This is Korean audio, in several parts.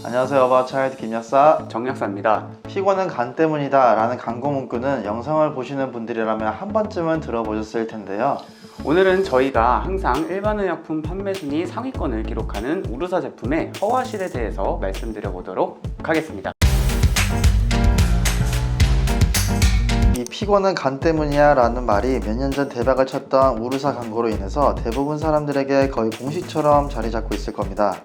안녕하세요. 어바웃차일드 김약사 정약사입니다. 피곤은 간 때문이다 라는 광고 문구는 영상을 보시는 분들이라면 한 번쯤은 들어보셨을 텐데요. 오늘은 저희가 항상 일반 의약품 판매 순위 상위권을 기록하는 우르사 제품의 허가실에 대해서 말씀드려 보도록 하겠습니다. 이 피곤은 간 때문이야 라는 말이 몇 년 전 대박을 쳤던 우르사 광고로 인해서 대부분 사람들에게 거의 공식처럼 자리 잡고 있을 겁니다.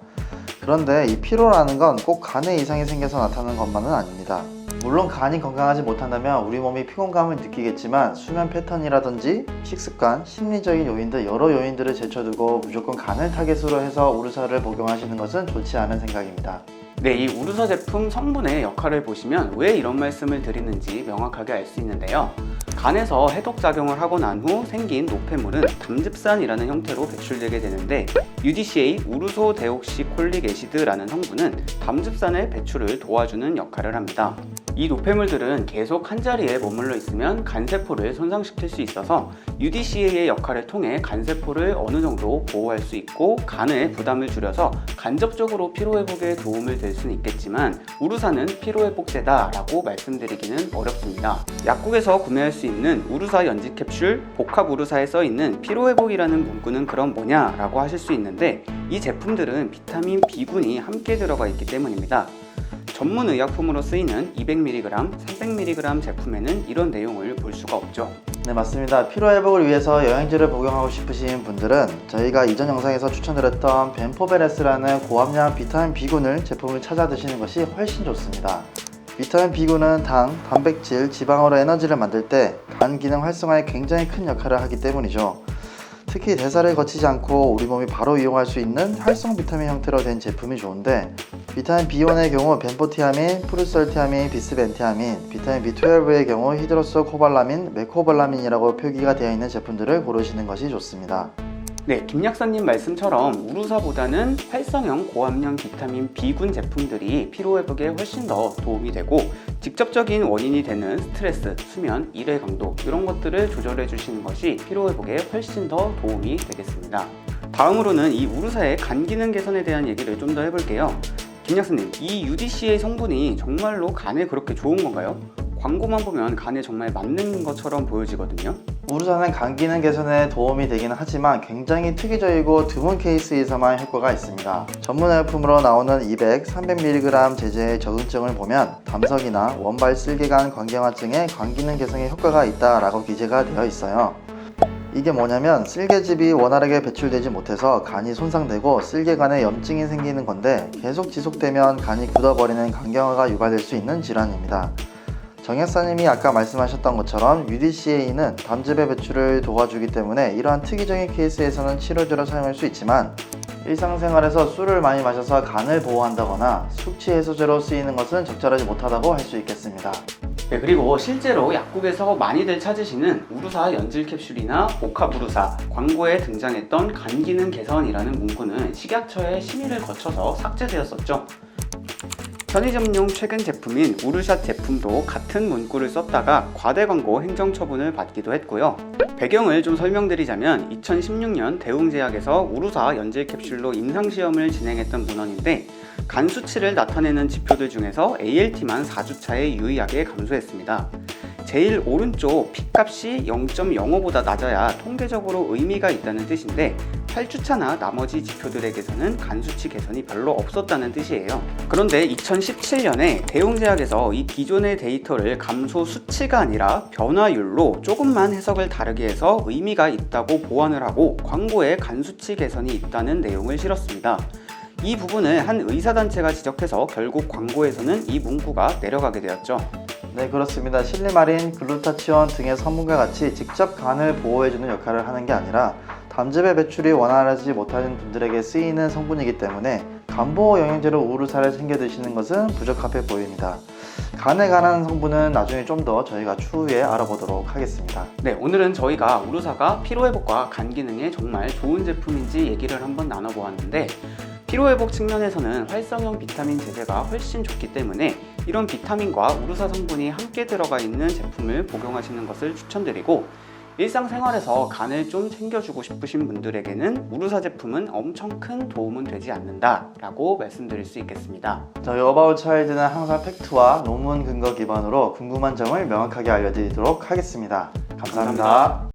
그런데 이 피로라는 건 꼭 간에 이상이 생겨서 나타나는 것만은 아닙니다. 물론 간이 건강하지 못한다면 우리 몸이 피곤감을 느끼겠지만 수면 패턴이라든지 식습관, 심리적인 요인 등 여러 요인들을 제쳐두고 무조건 간을 타겟으로 해서 우르사를 복용하시는 것은 좋지 않은 생각입니다. 네, 이 우르사 제품 성분의 역할을 보시면 왜 이런 말씀을 드리는지 명확하게 알 수 있는데요. 간에서 해독작용을 하고 난 후 생긴 노폐물은 담즙산이라는 형태로 배출되게 되는데 UDCA 우르소 데옥시콜릭 애시드라는 성분은 담즙산의 배출을 도와주는 역할을 합니다. 이 노폐물들은 계속 한자리에 머물러 있으면 간세포를 손상시킬 수 있어서 UDCA의 역할을 통해 간세포를 어느 정도 보호할 수 있고 간의 부담을 줄여서 간접적으로 피로회복에 도움을 될 수는 있겠지만 우르사는 피로회복제다 라고 말씀드리기는 어렵습니다. 약국에서 구매할 수 있는 우르사 연지 캡슐 복합 우르사에 써있는 피로회복이라는 문구는 그럼 뭐냐 라고 하실 수 있는데 이 제품들은 비타민 B군이 함께 들어가 있기 때문입니다. 전문 의약품으로 쓰이는 200mg, 300mg 제품에는 이런 내용을 볼 수가 없죠. 네, 맞습니다. 피로회복을 위해서 영양제를 복용하고 싶으신 분들은 저희가 이전 영상에서 추천드렸던 벤포베레스라는 고함량 비타민 B군을 제품을 찾아 드시는 것이 훨씬 좋습니다. 비타민 B군은 당, 단백질, 지방으로 에너지를 만들 때 간 기능 활성화에 굉장히 큰 역할을 하기 때문이죠. 특히 대사를 거치지 않고 우리 몸이 바로 이용할 수 있는 활성 비타민 형태로 된 제품이 좋은데 비타민 B1의 경우 벤포티아민, 프루설티아민, 비스벤티아민, 비타민 B12의 경우 히드로스코발라민, 메코발라민이라고 표기가 되어 있는 제품들을 고르시는 것이 좋습니다. 네, 김약사님 말씀처럼 우르사보다는 활성형 고함량 비타민 B군 제품들이 피로회복에 훨씬 더 도움이 되고 직접적인 원인이 되는 스트레스, 수면, 일의 강도 이런 것들을 조절해 주시는 것이 피로회복에 훨씬 더 도움이 되겠습니다. 다음으로는 이 우르사의 간 기능 개선에 대한 얘기를 좀 더 해볼게요. 김약사님, 이 UDCA 성분이 정말로 간에 그렇게 좋은 건가요? 광고만 보면 간에 정말 맞는 것처럼 보여지거든요. 우르사는 간 기능 개선에 도움이 되기는 하지만 굉장히 특이적이고 드문 케이스에서만 효과가 있습니다. 전문 의약품으로 나오는 200, 300mg 제제의 적응증을 보면 담석이나 원발 쓸개간 관경화증에 간 기능 개선에 효과가 있다라고 기재가 되어 있어요. 이게 뭐냐면 쓸개즙이 원활하게 배출되지 못해서 간이 손상되고 쓸개간에 염증이 생기는 건데 계속 지속되면 간이 굳어버리는 간경화가 유발될 수 있는 질환입니다. 정약사님이 아까 말씀하셨던 것처럼 UDCA는 담즙의 배출을 도와주기 때문에 이러한 특이적인 케이스에서는 치료제로 사용할 수 있지만 일상생활에서 술을 많이 마셔서 간을 보호한다거나 숙취 해소제로 쓰이는 것은 적절하지 못하다고 할 수 있겠습니다. 네, 그리고 실제로 약국에서 많이들 찾으시는 우르사 연질 캡슐이나 복합 우르사 광고에 등장했던 간 기능 개선이라는 문구는 식약처의 심의를 거쳐서 삭제되었었죠. 편의점용 최근 제품인 우르샷 제품도 같은 문구를 썼다가 과대 광고 행정처분을 받기도 했고요. 배경을 좀 설명드리자면 2016년 대웅제약에서 우르사 연질 캡슐로 임상시험을 진행했던 문헌인데 간 수치를 나타내는 지표들 중에서 ALT만 4주차에 유의하게 감소했습니다. 제일 오른쪽 P값이 0.05보다 낮아야 통계적으로 의미가 있다는 뜻인데 8주차나 나머지 지표들에게서는 간 수치 개선이 별로 없었다는 뜻이에요. 그런데 2017년에 대웅제약에서 이 기존의 데이터를 감소 수치가 아니라 변화율로 조금만 해석을 다르게 해서 의미가 있다고 보완을 하고 광고에 간 수치 개선이 있다는 내용을 실었습니다. 이 부분을 한 의사단체가 지적해서 결국 광고에서는 이 문구가 내려가게 되었죠. 네, 그렇습니다. 실리마린, 글루타치온 등의 성분과 같이 직접 간을 보호해주는 역할을 하는 게 아니라 담즙의 배출이 원활하지 못하는 분들에게 쓰이는 성분이기 때문에 간보호 영양제로 우르사를 챙겨 드시는 것은 부적합해 보입니다. 간에 관한 성분은 나중에 좀 더 저희가 추후에 알아보도록 하겠습니다. 네, 오늘은 저희가 우르사가 피로회복과 간 기능에 정말 좋은 제품인지 얘기를 한번 나눠보았는데 피로회복 측면에서는 활성형 비타민 제제가 훨씬 좋기 때문에 이런 비타민과 우르사 성분이 함께 들어가 있는 제품을 복용하시는 것을 추천드리고 일상생활에서 간을 좀 챙겨주고 싶으신 분들에게는 우루사 제품은 엄청 큰 도움은 되지 않는다 라고 말씀드릴 수 있겠습니다. 저희 어바웃 차일드는 항상 팩트와 논문 근거 기반으로 궁금한 점을 명확하게 알려드리도록 하겠습니다. 감사합니다.